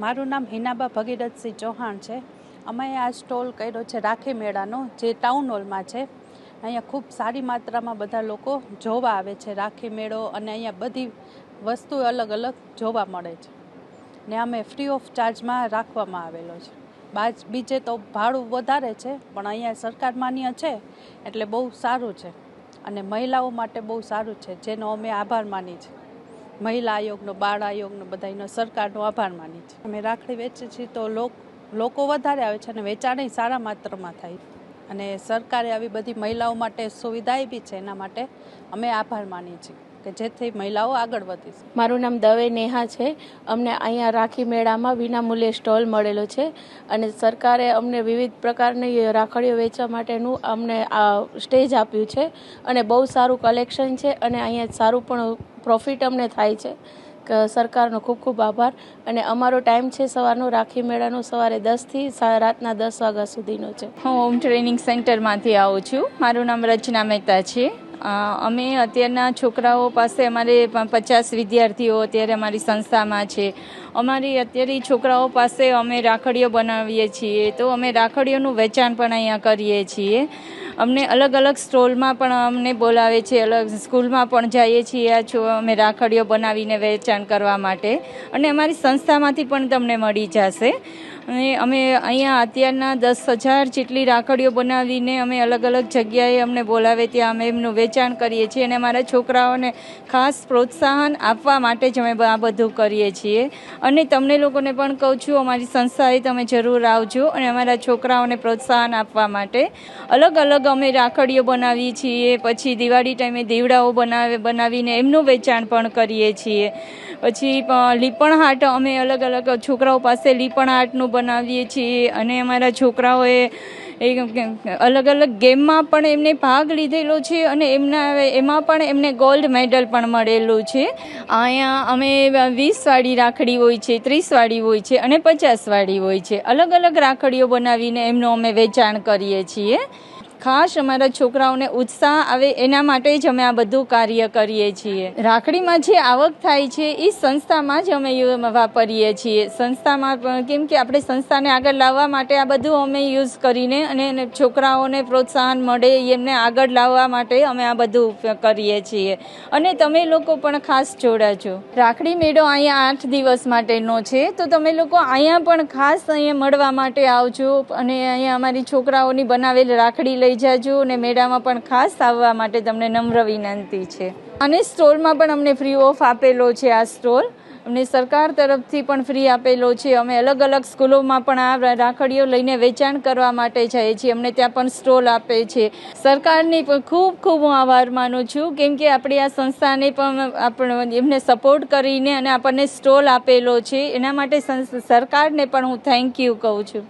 મારું નામ હિનાબા ભગીરથસિંહ ચૌહાણ છે। અમે આ સ્ટોલ કર્યો છે રાખી મેળાનો, જે ટાઉન હોલમાં છે। અહીંયા ખૂબ સારી માત્રામાં બધા લોકો જોવા આવે છે રાખી મેળો, અને અહીંયા બધી વસ્તુ અલગ અલગ જોવા મળે છે ને અમે ફ્રી ઓફ ચાર્જમાં રાખવામાં આવેલો છે। બીજે તો ભાડું વધારે છે, પણ અહીંયા સરકાર માન્ય છે એટલે બહુ સારું છે, અને મહિલાઓ માટે બહુ સારું છે, જેનો અમે આભાર માની છે। મહિલા આયોગનો, બાળ આયોગનો, બધાનો સરકારનો આભાર માની છે। અમે રાખડી વેચીએ છીએ તો લોકો વધારે આવે છે અને વેચાણ સારા માત્રામાં થાય, અને સરકારે આવી બધી મહિલાઓ માટે સુવિધા આપી છે, એના માટે અમે આભાર માની છીએ કે જેથી મહિલાઓ આગળ વધી છે। મારું નામ દવે નેહા છે। અમને અહીંયા રાખી મેળામાં વિનામૂલ્યે સ્ટોલ મળેલો છે, અને સરકારે અમને વિવિધ પ્રકારની રાખડીઓ વેચવા માટેનું અમને આ સ્ટેજ આપ્યું છે, અને બહુ સારું કલેક્શન છે, અને અહીંયા સારું પણ પ્રોફિટ અમને થાય છે। કે સરકારનો ખૂબ ખૂબ આભાર। અને અમારો ટાઈમ છે સવારનો રાખી મેળાનો, સવારે 10 થી રાતના 10 વાગ્યા સુધીનો છે। હું હોમ ટ્રેનિંગ સેન્ટરમાંથી આવું છું। મારું નામ રચના મહેતા છે। અમે અત્યારના છોકરાઓ પાસે, અમારે 50 વિદ્યાર્થીઓ અત્યારે અમારી સંસ્થામાં છે। અમારી અત્યારે છોકરાઓ પાસે અમે રાખડીઓ બનાવીએ છીએ, તો અમે રાખડીઓનું વેચાણ પણ અહીંયા કરીએ છીએ। અમને અલગ અલગ સ્ટોલમાં પણ અમને બોલાવે છે, અલગ સ્કૂલમાં પણ જઈએ છીએ અમે રાખડીઓ બનાવીને વેચાણ કરવા માટે, અને અમારી સંસ્થામાંથી પણ તમને મળી જશે। અને અમે અહીંયા અત્યારના 10,000 જેટલી રાખડીઓ બનાવીને અમે અલગ અલગ જગ્યાએ અમને બોલાવે ત્યાં અમે એમનું વેચાણ કરીએ છીએ, અને અમારા છોકરાઓને ખાસ પ્રોત્સાહન આપવા માટે જ અમે આ બધું કરીએ છીએ। અને તમને લોકોને પણ કહું છું, અમારી સંસ્થાએ તમે જરૂર આવજો, અને અમારા છોકરાઓને પ્રોત્સાહન આપવા માટે અલગ અલગ અમે રાખડીઓ બનાવીએ છીએ। પછી દિવાળી ટાઈમે દીવડાઓ બનાવીને એમનું વેચાણ પણ કરીએ છીએ। પછી લીપણ હાટ અમે અલગ અલગ છોકરાઓ પાસે લીપણ હાટનું બનાવીએ છીએ, અને અમારા છોકરાઓએ અલગ અલગ ગેમમાં પણ એમને ભાગ લીધેલો છે, અને એમાં પણ એમને ગોલ્ડ મેડલ પણ મળેલું છે। અહીંયા અમે 20 વાળી રાખડી હોય છે, 30 વાળી હોય છે, અને 50 વાળી હોય છે। અલગ અલગ રાખડીઓ બનાવીને એમનું અમે વેચાણ કરીએ છીએ। ખાસ અમારા છોકરાઓને ઉત્સાહ આવે એના માટે જ અમે આ બધું કાર્ય કરીએ છીએ। રાખડીમાં જે આવક થાય છે એ સંસ્થામાં જ અમે વાપરીએ છીએ। સંસ્થામાં કેમ કે આપણે સંસ્થાને આગળ લાવવા માટે આ બધું અમે યુઝ કરીને, અને છોકરાઓને પ્રોત્સાહન મળે એમને આગળ લાવવા માટે અમે આ બધું કરીએ છીએ। અને તમે લોકો પણ ખાસ જોડાજો। રાખડી મેળો અહીંયા 8 દિવસ માટેનો છે, તો તમે લોકો અહીંયા પણ ખાસ અહીંયા મળવા માટે આવજો, અને અહીંયા અમારી છોકરાઓની બનાવેલ રાખડી લઈ જાજો, અને મેળામાં પણ ખાસ આવવા માટે તમને નમ્ર વિનંતી છે। અને સ્ટોલમાં પણ અમને ફ્રી ઓફ આપેલો છે। આ સ્ટોલ અમને સરકાર તરફથી પણ ફ્રી આપેલો છે। અમે અલગ અલગ સ્કૂલોમાં પણ આ રાખડીઓ લઈને વેચાણ કરવા માટે જઈએ છીએ, અમને ત્યાં પણ સ્ટોલ આપે છે। સરકારની પણ ખૂબ ખૂબ હું આભાર માનું છું, કેમ કે આપણી આ સંસ્થાને પણ એમને સપોર્ટ કરીને અને આપણને સ્ટોલ આપેલો છે, એના માટે સરકારને પણ હું થેન્ક યુ કહું છું।